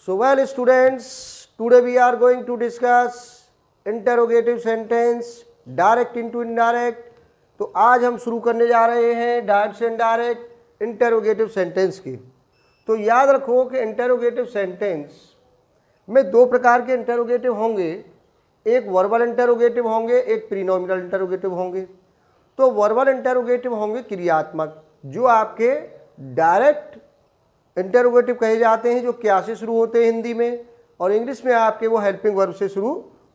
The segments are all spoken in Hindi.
So well students, today we are going to discuss interrogative sentence, direct into indirect. तो आज हम शुरू करने जा रहे हैं डायरेक्ट से इनडायरेक्ट इंटेरोगेटिव सेंटेंस की। तो याद रखो कि इंटेरोगेटिव सेंटेंस में दो प्रकार के इंटेरोगेटिव होंगे, एक वर्बल इंटेरोगेटिव होंगे, एक प्रीनोमिनल इंटेरोगेटिव होंगे। तो वर्बल इंटेरोगेटिव होंगे क्रियात्मक, जो आपके डायरेक्ट इंटेरोगेटिव कहे जाते हैं, जो क्या से शुरू होते हैं हिंदी में, और इंग्लिश में आपके वो हेल्पिंग वर्ब से शुरू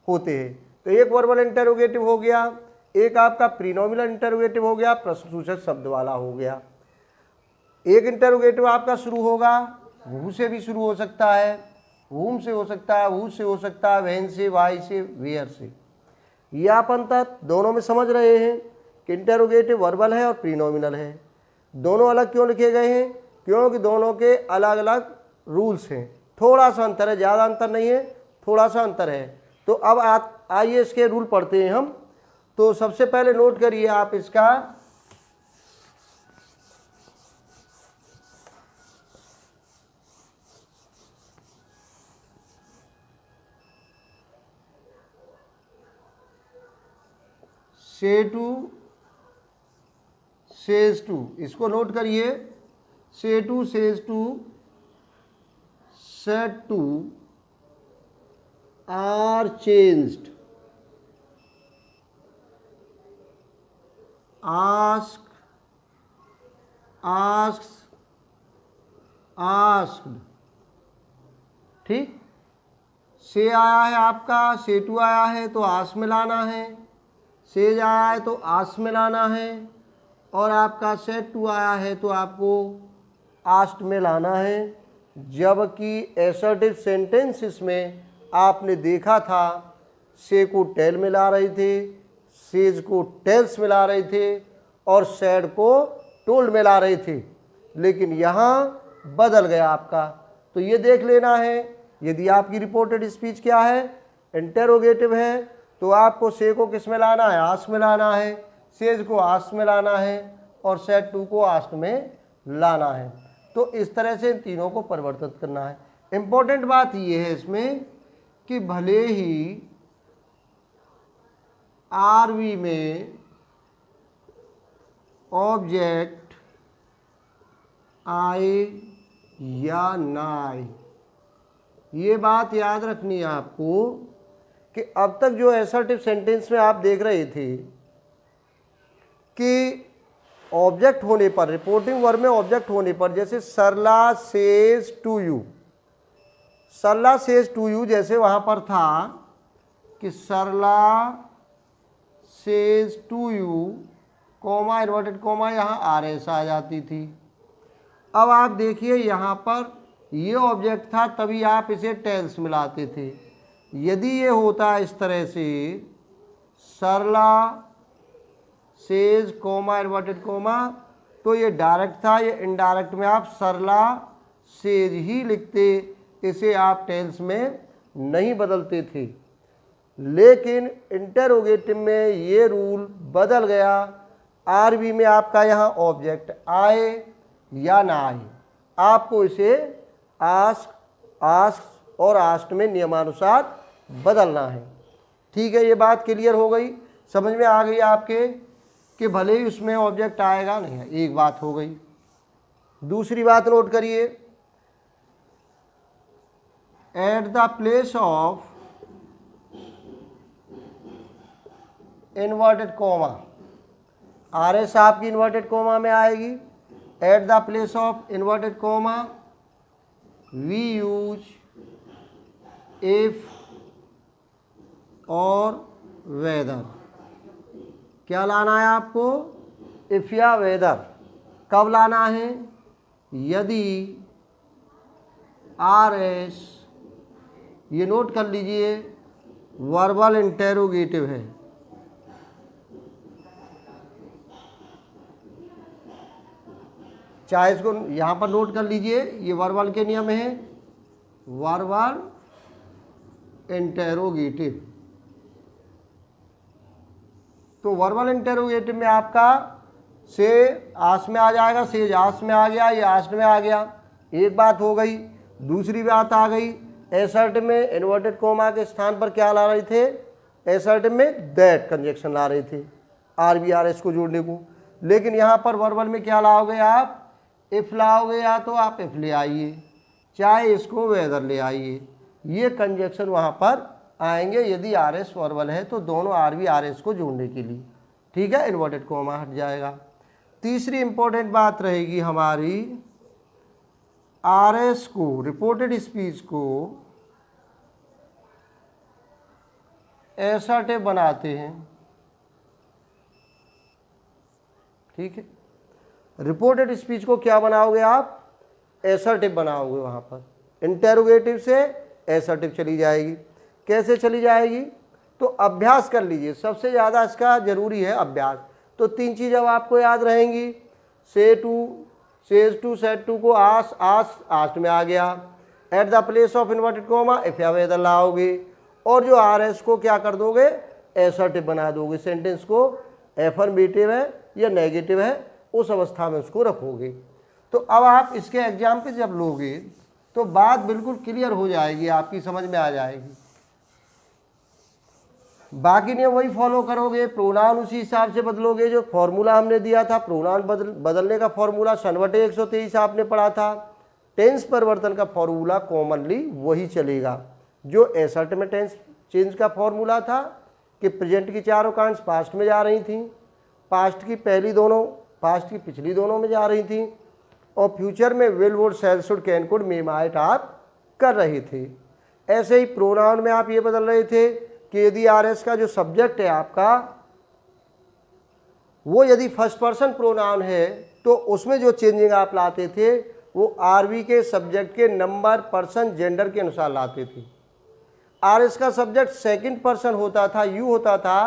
होते हैं। तो एक वर्बल इंटेरोगेटिव हो गया, एक आपका प्रीनोमिनल इंटेरोगेटिव हो गया, प्रश्नसूचक शब्द वाला हो गया। एक इंटेरोगेटिव आपका शुरू होगा हु से भी शुरू हो सकता है, हुम से हो सकता है, हु से हो सकता है, व्हेन से, वाई से, वेयर से। ये आप अंतर दोनों में समझ रहे हैं कि इंटेरोगेटिव वर्बल है और प्रीनोमिनल है। दोनों अलग क्यों लिखे गए हैं? क्योंकि दोनों के अलग अलग रूल्स हैं। थोड़ा सा अंतर है, ज़्यादा अंतर नहीं है, थोड़ा सा अंतर है। तो अब आइए इसके रूल पढ़ते हैं हम। तो सबसे पहले नोट करिए आप इसका, से टू, सेज टू, इसको नोट करिए। Say to, says to, said to are changed, ask, asks, asked. ठीक, से आया है आपका, से टू आया है तो आस में लाना है, सेज आया है तो आस में लाना है, और आपका सेड टू आया है तो आपको आस्ट में लाना है। जबकि एसर्टिव सेंटेंसेस में आपने देखा था से को टेल में ला रहे थे, सेज को टेल्स में ला रहे थे, और सैड को टोल्ड में ला रहे थे, लेकिन यहाँ बदल गया आपका। तो ये देख लेना है, यदि आपकी रिपोर्टेड स्पीच क्या है, इंटेरोगेटिव है, तो आपको से को किस में लाना है, आस्क में लाना है, सेज को आस्क में लाना है, और सेड टू को आस्क में लाना है। तो इस तरह से इन तीनों को परिवर्तित करना है। इम्पोर्टेंट बात ये है इसमें कि भले ही आरवी में ऑब्जेक्ट आए या ना आए, ये बात याद रखनी है आपको कि अब तक जो असर्टिव सेंटेंस में आप देख रहे थे कि ऑब्जेक्ट होने पर, रिपोर्टिंग वर्ब में ऑब्जेक्ट होने पर, जैसे Sarla says to you, Sarla says to you, जैसे वहाँ पर था कि Sarla says to you, comma, inverted comma, यहाँ आर एस आ जाती थी। अब आप देखिए यहाँ पर ये ऑब्जेक्ट था, तभी आप इसे टेल्स मिलाते थे। यदि ये होता इस तरह से, सरला सेज कॉमा, इन्वर्टेड कॉमा, तो ये डायरेक्ट था, ये इनडायरेक्ट में आप सरला सेज ही लिखते, इसे आप टेल्स में नहीं बदलते थे। लेकिन इंटेरोगेटिव में ये रूल बदल गया। आरबी में आपका यहाँ ऑब्जेक्ट आए या ना आए, आपको इसे आस्क, आस्क और आस्क में नियमानुसार बदलना है। ठीक है, ये बात क्लियर हो गई, समझ में आ गई आपके कि भले ही उसमें ऑब्जेक्ट आएगा नहीं है। एक बात हो गई। दूसरी बात नोट करिए, at the place of inverted comma, R S आपकी इन्वर्टेड कॉमा में आएगी। At the place of inverted comma we use if और वेदर। क्या लाना है आपको? इफ या वेदर। कब लाना है? यदि आर एस, ये नोट कर लीजिए, वर्बल इंटेरोगेटिव है। चाहे इसको यहाँ पर नोट कर लीजिए, ये वर्बल के नियम है, वर्बल इंटेरोगेटिव। तो वर्बल इंटेरोगेटिव में आपका से आस में आ जाएगा, सेज आस में आ गया, ये आस्ट में आ गया। एक बात हो गई। दूसरी बात आ गई, एसर्टिव में इन्वर्टेड कोमा के स्थान पर क्या ला रहे थे, एसर्टिव में दैट कंजक्शन ला रहे थे आर बी आर एस को जोड़ने को। लेकिन यहाँ पर वर्बल में क्या लाओगे आप, इफ लाओगे, या तो आप इफ ले आइए, चाहे इसको वेदर ले आइए, ये कंजक्शन वहाँ पर आएंगे यदि आर एस वर्बल है तो दोनों आर बी आर एस को जोड़ने के लिए। ठीक है, इन्वर्टेड कोमा हट जाएगा। तीसरी इंपॉर्टेंट बात रहेगी हमारी, आर एस को, रिपोर्टेड स्पीच को एसर्टिव बनाते हैं। ठीक है, रिपोर्टेड स्पीच को क्या बनाओगे आप, एसर्टिव बनाओगे। वहाँ पर इंटेरोगेटिव से एसर्टिव चली जाएगी। कैसे चली जाएगी, तो अभ्यास कर लीजिए, सबसे ज़्यादा इसका जरूरी है अभ्यास। तो तीन चीज़ अब आपको याद रहेंगी, say to, says to, said to को आस, आस आस्ट में आ गया, at the place of inverted comma if या वेदर लाओगे, और जो आर एस को क्या कर दोगे, एसर्टिव बना दोगे। सेंटेंस को एफर्मेटिव है या नेगेटिव है उस अवस्था में उसको रखोगे। तो अब आप इसके एग्जाम पे जब लोगे तो बात बिल्कुल क्लियर हो जाएगी, आपकी समझ में आ जाएगी। बाकी नियम वही फॉलो करोगे, प्रोनाउन उसी हिसाब से बदलोगे जो फॉर्मूला हमने दिया था। प्रोनाउन बदलने का फॉर्मूला 1/123 आपने पढ़ा था। टेंस परिवर्तन का फॉर्मूला कॉमनली वही चलेगा जो एसर्टिव में टेंस चेंज का फॉर्मूला था कि प्रेजेंट की चारों कांड्स पास्ट में जा रही थी, पास्ट की पहली दोनों, पास्ट की पिछली दोनों में जा रही थी, और फ्यूचर में will, would, shall, should, can, could, may, might आप कर रहे थे। ऐसे ही प्रोनाउन में आप ये बदल रहे थे कि यदि आर एस का जो सब्जेक्ट है आपका वो यदि फर्स्ट पर्सन प्रोनाउन है तो उसमें जो चेंजिंग आप लाते थे वो आर बी के सब्जेक्ट के नंबर, पर्सन, जेंडर के अनुसार लाते थे। आर एस का सब्जेक्ट सेकंड पर्सन होता था, यू होता था,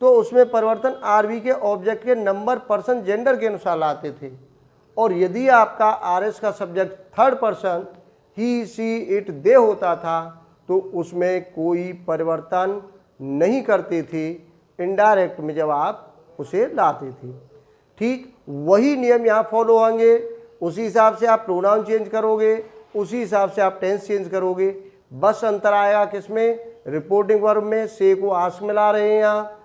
तो उसमें परिवर्तन आर बी के ऑब्जेक्ट के नंबर, पर्सन, जेंडर के अनुसार लाते थे। और यदि आपका आर एस का subject third person he, she, it, they होता था तो उसमें कोई परिवर्तन नहीं करते थे इनडायरेक्ट में जब आप उसे लाते थे। ठीक वही नियम यहाँ फॉलो होंगे, उसी हिसाब से आप प्रोनाउन चेंज करोगे, उसी हिसाब से आप टेंस चेंज करोगे। बस अंतर आएगा किसमें, रिपोर्टिंग वर्ब में से को आस्क में ला रहे हैं, यहाँ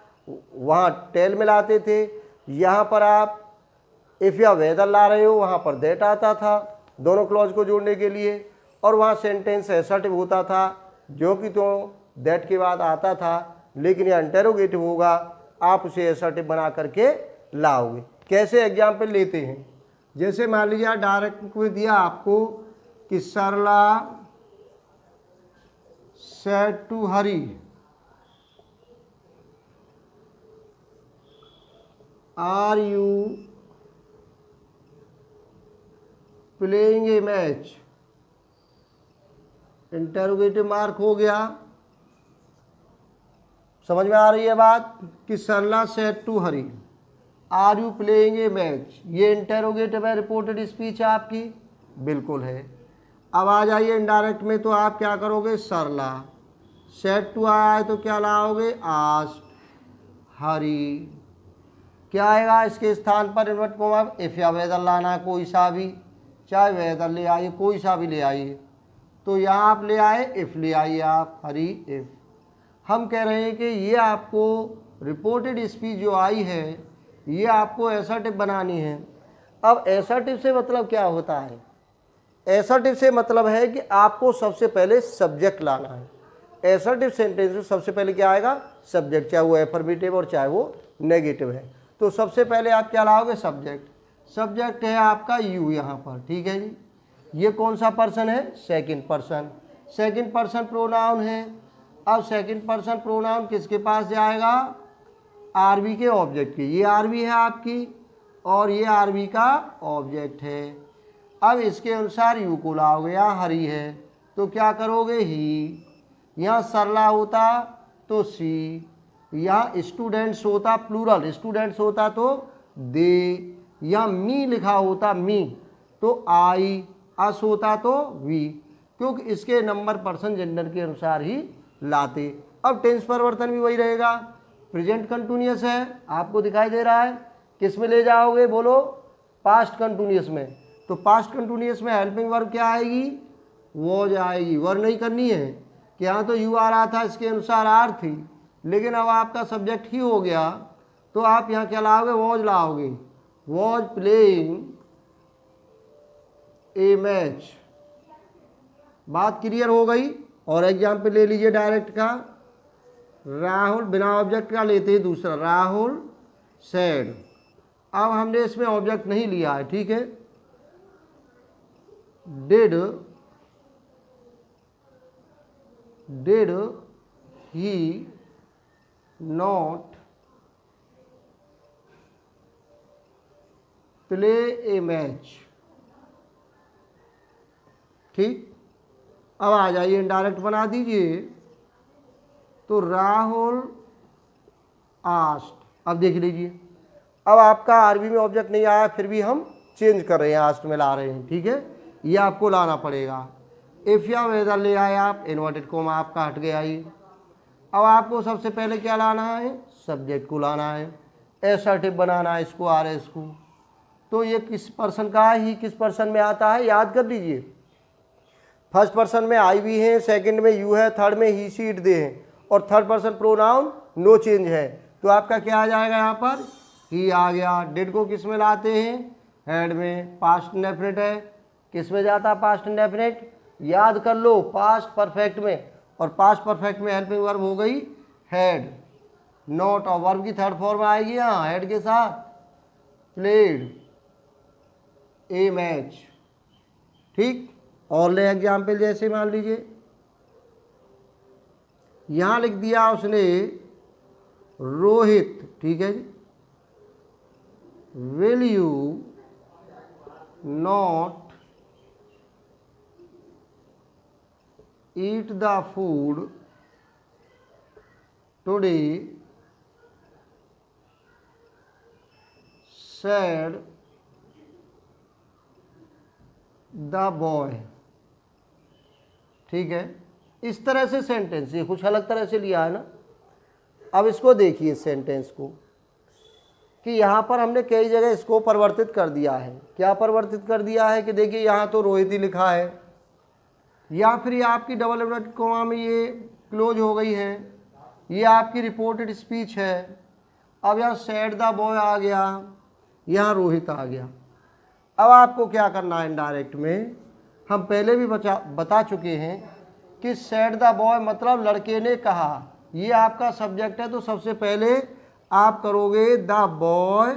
वहाँ टेल में लाते थे, यहाँ पर आप इफ़ या वेदर ला रहे हो, वहाँ पर दैट आता था दोनों क्लॉज को जोड़ने के लिए, और वहाँ सेंटेंस एसर्टिव होता था जो कि तो दैट के बाद आता था, लेकिन यह इंटेरोगेटिव होगा, आप उसे एसर्टिव बना करके लाओगे। कैसे एग्जाम्पल लेते हैं, जैसे मान लीजिए डायरेक्ट को दिया आपको कि Sarla said to Hari, are you playing a match, interrogative mark हो गया। समझ में आ रही है बात कि Sarla said to Hari, are you playing a match, ये इंटरोगेटिव है, रिपोर्टेड स्पीच आपकी बिल्कुल है। अब आ जाइए इनडायरेक्ट में, तो आप क्या करोगे, सरला सेड टू आया है तो क्या लाओगे, आस्क्ड हरी, क्या आएगा इसके स्थान पर इन्वर्ट कोमा, इफ या वेदर लाना है कोई सा भी, चाहे वेदर ले आइए, कोई सा भी ले आइए। तो यहाँ आप ले आए इफ ले आइए आप, हरी इफ। हम कह रहे हैं कि ये आपको रिपोर्टेड स्पीच जो आई है ये आपको एसर्टिव बनानी है। अब एसर्टिव से मतलब क्या होता है, एसर्टिव से मतलब है कि आपको सबसे पहले सब्जेक्ट लाना है। एसर्टिव सेंटेंस में सबसे पहले क्या आएगा, सब्जेक्ट, चाहे वो एफर्मेटिव और चाहे वो नेगेटिव है। तो सबसे पहले आप क्या लाओगे, सब्जेक्ट। सब्जेक्ट है आपका यू यहाँ पर, ठीक है जी। ये कौन सा पर्सन है, second person, second person pronoun है। अब सेकंड पर्सन प्रोनाउन किसके पास जाएगा, आरबी के ऑब्जेक्ट की, ये आरबी है आपकी और ये आरबी का ऑब्जेक्ट है। अब इसके अनुसार यू को लाओगे, यहाँ हरी है तो क्या करोगे, ही, यहाँ सरला होता तो सी, यहाँ स्टूडेंट्स होता प्लूरल, स्टूडेंट्स होता तो दे, यहाँ मी लिखा होता मी तो आई, अस होता तो वी, क्योंकि इसके नंबर, पर्सन, जेंडर के अनुसार ही लाते। अब टेंस परिवर्तन भी वही रहेगा, प्रेजेंट कंटिन्यूअस है आपको दिखाई दे रहा है, किस में ले जाओगे बोलो, पास्ट कंटिन्यूअस में। तो पास्ट कंटिन्यूअस में हेल्पिंग वर्ब क्या आएगी, वॉज आएगी। वर नहीं करनी है कि यहाँ तो यू आ रहा था, इसके अनुसार आर थी, लेकिन अब आपका सब्जेक्ट ही हो गया तो आप यहाँ क्या लाओगे, वॉज लाओगे। Was playing a match. बात क्लियर हो गई। और एग्जाम्पल ले लीजिए डायरेक्ट का। राहुल, बिना ऑब्जेक्ट का लेते हैं दूसरा, राहुल सैड। अब हमने इसमें ऑब्जेक्ट नहीं लिया है, ठीक है। Did he not play A match. ठीक। अब आ जाइए, इनडायरेक्ट बना दीजिए। तो राहुल आस्ट। अब देख लीजिए, अब आपका आरबी में ऑब्जेक्ट नहीं आया, फिर भी हम चेंज कर रहे हैं, आस्ट में ला रहे हैं, ठीक है। ये आपको लाना पड़ेगा। इफ या वेदर ले आए आप, इन्वर्टेड कोमा आपका हट गया ये। अब आपको सबसे पहले क्या लाना है, सब्जेक्ट को लाना है, एसर्टिव बनाना है इसको, आर एस को। तो ये किस पर्सन का है, ही किस पर्सन में आता है, याद कर लीजिए। फर्स्ट पर्सन में आई भी है, सेकंड में यू है, थर्ड में ही सी इट दे है, और third person pronoun no change है। तो आपका क्या आ जाएगा, यहाँ पर ही आ गया। डिड को किस में लाते हैं, हेड में। पास्ट इंडेफिनिट है, किस में जाता है, पास्ट इंडेफिनिट। याद कर लो, पास्ट परफेक्ट में, और पास्ट परफेक्ट में हेल्पिंग वर्ब हो गई हैड। नॉट, और वर्ब की थर्ड फॉर्म आएगी यहाँ हेड के साथ, प्लेड ए मैच। ठीक। और ले एग्जाम्पल, जैसे मान लीजिए यहाँ लिख दिया उसने रोहित, ठीक है जी, will you not eat the food today, said the boy। ठीक है, इस तरह से सेंटेंस, ये कुछ अलग तरह से लिया है ना। अब इसको देखिए सेंटेंस को, कि यहाँ पर हमने कई जगह इसको परिवर्तित कर दिया है। क्या परिवर्तित कर दिया है, कि देखिए यहाँ तो रोहित ही लिखा है, या फिर ये आपकी डबल इन्वर्टेड कोमा में ये क्लोज हो गई है, ये आपकी रिपोर्टेड स्पीच है। अब यहाँ सैड द बॉय आ गया, यहाँ रोहित आ गया। अब आपको क्या करना है, इनडायरेक्ट में हम पहले भी बता चुके हैं कि सैड द बॉय मतलब लड़के ने कहा, ये आपका सब्जेक्ट है। तो सबसे पहले आप करोगे द बॉय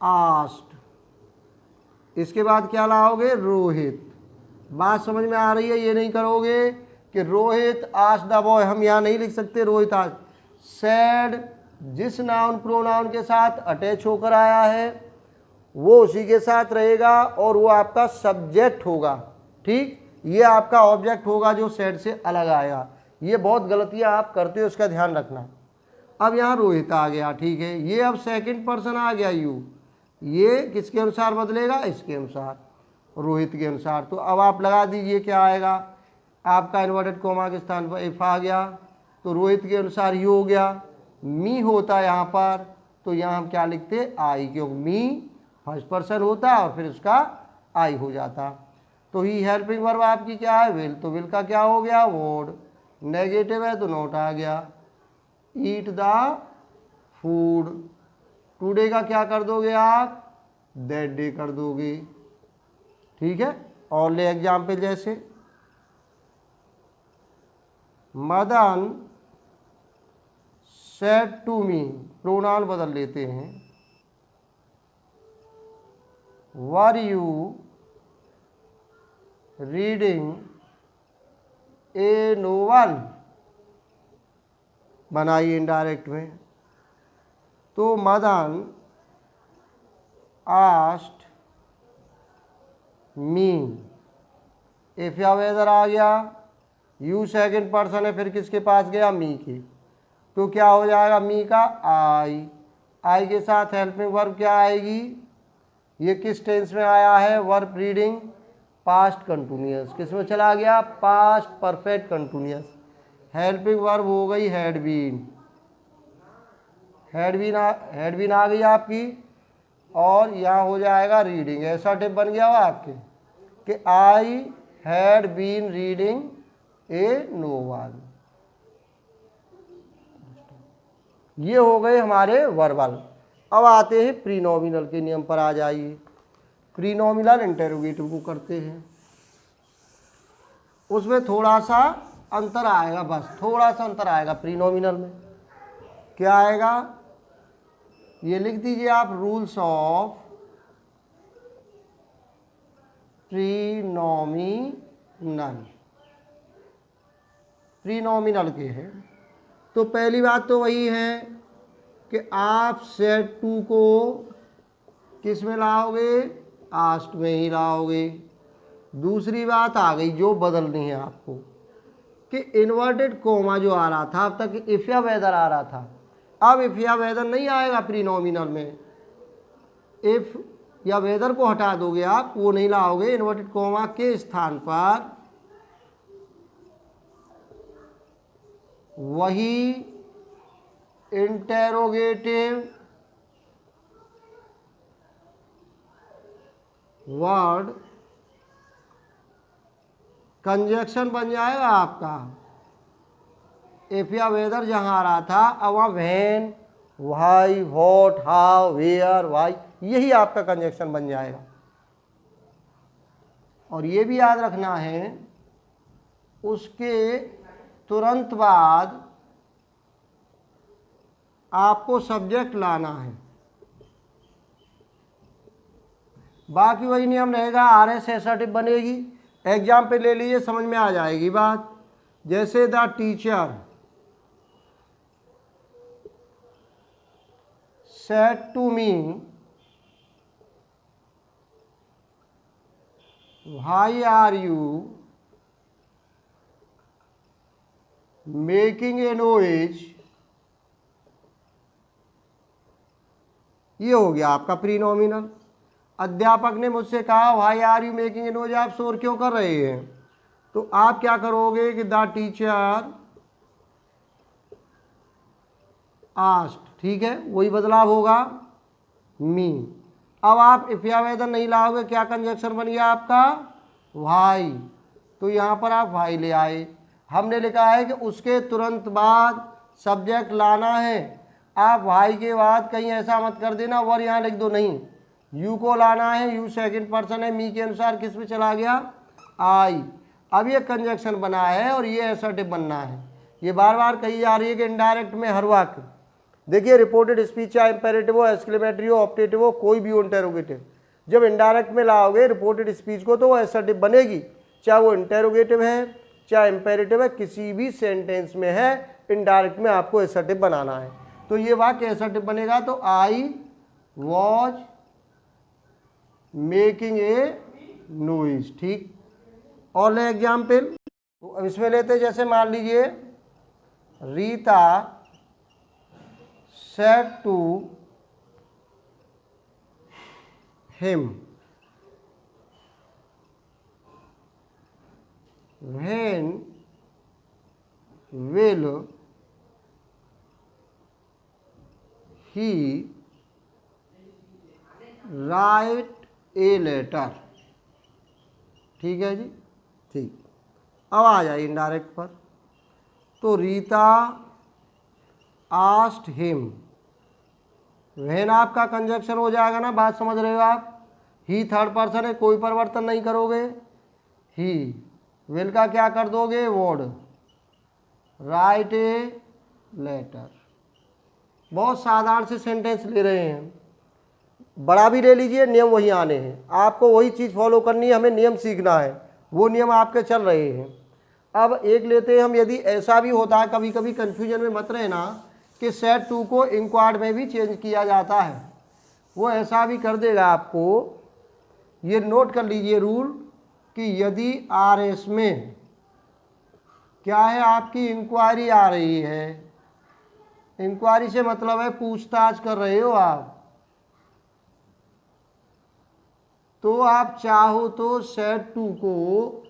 आस्क्ड, इसके बाद क्या लाओगे, रोहित। बात समझ में आ रही है, ये नहीं करोगे कि रोहित आस्क्ड द बॉय, हम यहाँ नहीं लिख सकते रोहित आस्क्ड। सैड जिस नाउन प्रोनाउन के साथ अटैच होकर आया है वो उसी के साथ रहेगा, और वो आपका सब्जेक्ट होगा। ठीक, ये आपका ऑब्जेक्ट होगा जो सैड से अलग आएगा। ये बहुत गलतियाँ आप करते हो, इसका ध्यान रखना। अब यहाँ रोहित आ गया, ठीक है, ये अब सेकंड पर्सन आ गया यू, ये किसके अनुसार बदलेगा, इसके अनुसार, रोहित के अनुसार। तो अब आप लगा दीजिए क्या आएगा, आपका इन्वर्टेड कोमा के स्थान पर इफ आ गया, तो रोहित के अनुसार ही हो गया। मी होता यहाँ पर, तो यहाँ हम क्या लिखते, आई, क्योंकि मी फर्स्ट पर्सन होता और फिर उसका आई हो जाता। तो ही हेल्पिंग वर्ब आपकी क्या है, विल, तो विल का क्या हो गया, वोड। नेगेटिव है तो नोट आ गया। ईट द फूड, टुडे का क्या कर दोगे आप, दैट डे कर दोगे। ठीक है। और ले एग्जाम्पल, जैसे Madan said to me, pronoun बदल लेते हैं, were you reading a novel, बनाइए इनडायरेक्ट में। तो मदन आस्क्ड मी, इफ या वेदर आ गया, यू सेकंड पर्सन है, फिर किसके पास गया, मी के। तो क्या हो जाएगा, मी का आई, आई के साथ हेल्पिंग वर्ब क्या आएगी, ये किस टेंस में आया है, वर्ब रीडिंग पास्ट कंटिन्यूअस, किस में चला गया, past perfect continuous. Helping verb हो गई हैड बीन, हैड बीन आ गई आपकी, और यहाँ हो जाएगा रीडिंग। ऐसा टिप बन गया हो आपके, कि I had been reading a novel. ये हो गए हमारे वर्बल। अब आते हैं प्रीनोमिनल के नियम पर। आ जाइए, प्रीनोमिनल इंटेरोगेटिव को करते हैं। उसमें थोड़ा सा अंतर आएगा, बस थोड़ा सा अंतर आएगा प्रीनोमिनल में। क्या आएगा, ये लिख दीजिए आप, रूल्स ऑफ प्रीनोमिनल। प्रीनोमिनल के हैं तो पहली बात तो वही है कि आप सेट टू को किस में लाओगे, आस्ट में ही लाओगे। दूसरी बात आ गई जो बदलनी है आपको, कि इन्वर्टेड कोमा जो आ रहा था अब तक, इफ या वेदर आ रहा था, अब इफ या वेदर नहीं आएगा प्रीनोमिनल में। इफ या वेदर को हटा दोगे आप, वो नहीं लाओगे। इन्वर्टेड कोमा के स्थान पर वही इंटेरोगेटिव वर्ड कंजक्शन बन जाएगा आपका। इफ या वेदर जहां आ रहा था, अब वहाँ when, why, what, how, where, why, यही आपका कंजक्शन बन जाएगा। और ये भी याद रखना है, उसके तुरंत बाद आपको सब्जेक्ट लाना है। बाकी वही नियम रहेगा, आर एस एसर्टिव बनेगी। एग्जाम पे ले लीजिए, समझ में आ जाएगी बात। जैसे the teacher said to me, why are you making a noise? ये हो गया आपका प्रीनोमिनल। अध्यापक ने मुझसे कहा why are you making a noise, आप शोर क्यों कर रहे हैं? तो आप क्या करोगे कि द टीचर आस्क्ड, ठीक है, वही बदलाव होगा, मी। अब आप इफ या वेदर नहीं लाओगे, क्या कंजक्शन बन गया आपका, व्हाई। तो यहाँ पर आप व्हाई ले आए। हमने लिखा है कि उसके तुरंत बाद सब्जेक्ट लाना है। आप व्हाई के बाद कहीं ऐसा मत कर देना वर यहाँ लिख दो, नहीं, यू को लाना है। यू सेकंड पर्सन है, मी के अनुसार किस में चला गया, आई। अब ये कंजक्शन बना है और ये एसर्टिव बनना है। ये बार बार कही जा रही है कि इनडायरेक्ट में हर वाक्य, देखिए रिपोर्टेड स्पीच चाहे इंपेरेटिव हो, एक्सक्लेमेटरी हो, ऑप्टेटिव हो, कोई भी हो इंटेरोगेटिव, जब इनडायरेक्ट में लाओगे रिपोर्टेड स्पीच को तो वो एसर्टिव बनेगी, चाहे वो इंटेरोगेटिव है चाहे इंपेरेटिव है, किसी भी सेंटेंस में है, इनडायरेक्ट में आपको एसर्टिव बनाना है। तो ये वाक्य एसर्टिव बनेगा, तो I was making a noise, ठीक। और ले एग्जाम्पल, तो अब इसमें लेते जैसे मान लीजिए Rita said to him, when will he write a letter, ठीक है जी, ठीक। अब आ जाइए इनडायरेक्ट पर। तो रीता आस्क्ड हिम, व्हेन आपका कंजक्शन हो जाएगा ना, बात समझ रहे हो आप। ही थर्ड पर्सन है, कोई परिवर्तन नहीं करोगे। ही विल का क्या कर दोगे, वर्ड, राइट ए लेटर। बहुत साधारण से सेंटेंस ले रहे हैं, बड़ा भी ले लीजिए, नियम वही आने हैं, आपको वही चीज़ फॉलो करनी है, हमें नियम सीखना है, वो नियम आपके चल रहे हैं। अब एक लेते हैं हम, यदि ऐसा भी होता है कभी कभी, कन्फ्यूजन में मत रहना कि सेट टू को इंक्वायर्ड में भी चेंज किया जाता है, वो ऐसा भी कर देगा आपको। ये नोट कर लीजिए रूल कि यदि आर एस में क्या है, आपकी इंक्वायरी आ रही है, इंक्वायरी से मतलब है पूछताछ कर रहे हो आप, तो आप चाहो तो सेट टू को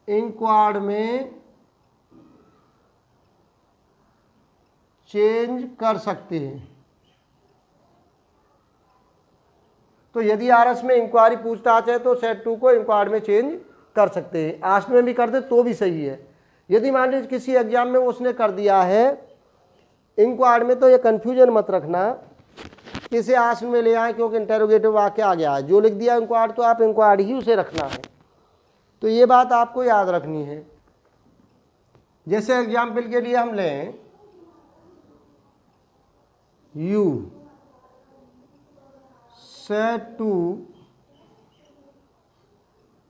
इंक्वायर्ड में चेंज कर सकते हैं। तो यदि आरएस में इंक्वायरी पूछताछ है तो सेट 2 को इंक्वायर्ड में चेंज कर सकते हैं, आस्ट में भी कर दे तो भी सही है। यदि मान लीजिए किसी एग्जाम में उसने कर दिया है इंक्वायर्ड में, तो ये कन्फ्यूजन मत रखना, इसे आस्ट में ले आए क्योंकि इंटेरोगेटिव वाक्य आ गया है। जो लिख दिया इंक्वायर्ड तो आप इंक्वायर्ड ही उसे रखना है, तो ये बात आपको याद रखनी है। जैसे एग्जाम्पल के लिए हम लें you said to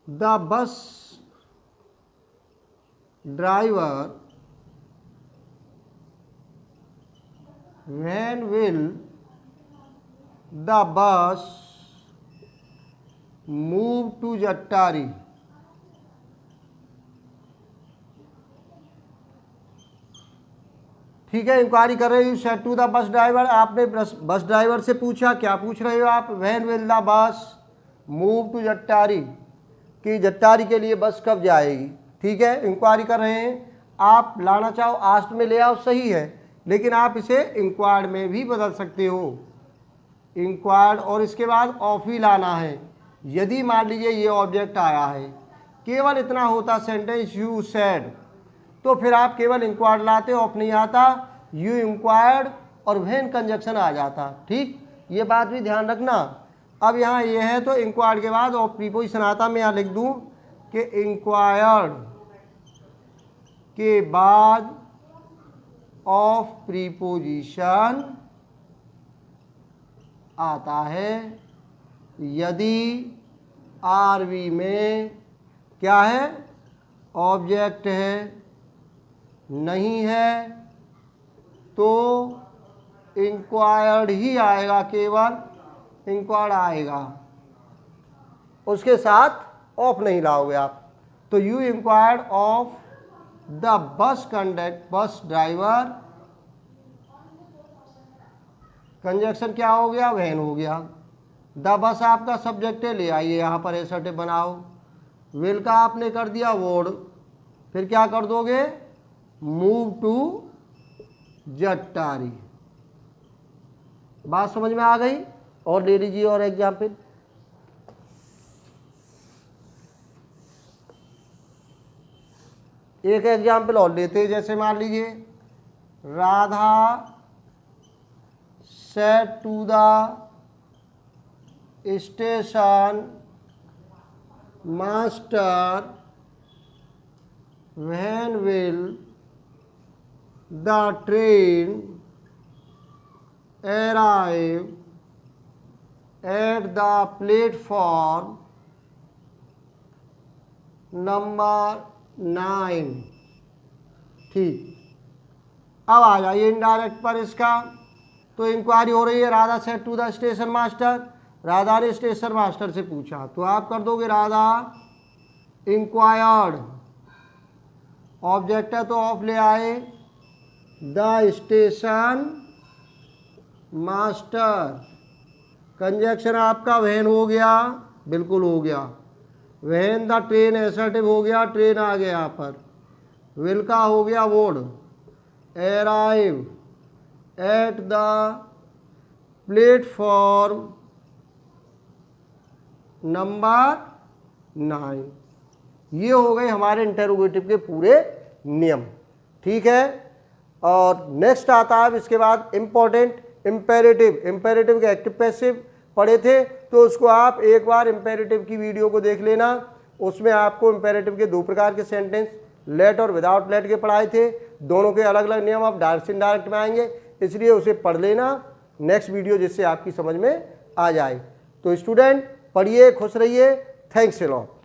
the bus driver when will the bus move to Jattari? ठीक है, इंक्वायरी कर रहे हो said to the bus driver. आपने बस ड्राइवर से पूछा, क्या पूछ रहे हो आप? When will the bus move to Jattari, कि जट्टारी के लिए बस कब जाएगी। ठीक है, इंक्वायरी कर रहे हैं। आप लाना चाहो आस्ट में ले आओ, सही है, लेकिन आप इसे इंक्वायर्ड में भी बदल सकते हो, इंक्वायर्ड, और इसके बाद ऑफ ही लाना है। यदि मान लीजिए ये ऑब्जेक्ट आया है, केवल इतना होता सेंटेंस यू सेड, तो फिर आप केवल इंक्वायर्ड लाते, ऑफ नहीं आता, यू इंक्वायर्ड और व्हेन कंजक्शन आ जाता। ठीक, ये बात भी ध्यान रखना। अब यहाँ ये है तो इंक्वायर्ड के बाद ऑफ प्रीपोजिशन आता, मैं यहाँ लिख दूँ कि इंक्वायर्ड के बाद ऑफ प्रीपोजिशन आता है यदि आरवी में क्या है, ऑब्जेक्ट है, नहीं है तो इंक्वायर्ड ही आएगा, केवल इंक्वायर्ड आएगा, उसके साथ ऑफ नहीं लाओगे आप। तो you inquired of the bus bus driver, conjunction क्या हो गया, वैन हो गया। द बस आपका सब्जेक्ट है, ले आइए यहाँ पर एसर्टिव बनाओ। विल का आपने कर दिया वर्ड, फिर क्या कर दोगे, मूव टू जट्टारी। बात समझ में आ गई? और ले लीजिए और एग्जाम्पल। एक एग्जाम्पल और लेते हैं, जैसे मान लीजिए Radha said to the station master when will the train arrive at the platform number 9। ठीक, अब आ जाइए इनडायरेक्ट पर इसका। तो इंक्वायरी हो रही है, Radha said to the station master, Radha ने स्टेशन मास्टर से पूछा, तो आप कर दोगे राधा इंक्वायर्ड, ऑब्जेक्ट है तो ऑफ ले आए, द स्टेशन मास्टर, कंजक्शन आपका वैन हो गया, बिल्कुल हो गया, वैन द ट्रेन एसर्टिव हो गया, ट्रेन आ गया यहाँ पर, विल का हो गया word, arrive at the platform number 9। ये हो गए हमारे इंटेरोगेटिव के पूरे नियम। ठीक है, और नेक्स्ट आता है इसके बाद इम्पोर्टेंट इम्पेरेटिव। इम्पेरेटिव के एक्टिव पैसिव पढ़े थे, तो उसको आप एक बार इम्पेरेटिव की वीडियो को देख लेना। उसमें आपको इम्पेरेटिव के 2 प्रकार के सेंटेंस, लेट और विदाउट लेट के पढ़ाए थे। दोनों के अलग अलग नियम अब डायरेक्ट से इनडायरेक्ट में आएंगे, इसलिए उसे पढ़ लेना नेक्स्ट वीडियो, जिससे आपकी समझ में आ जाए। तो स्टूडेंट पढ़िए, खुश रहिए। Thanks a lot.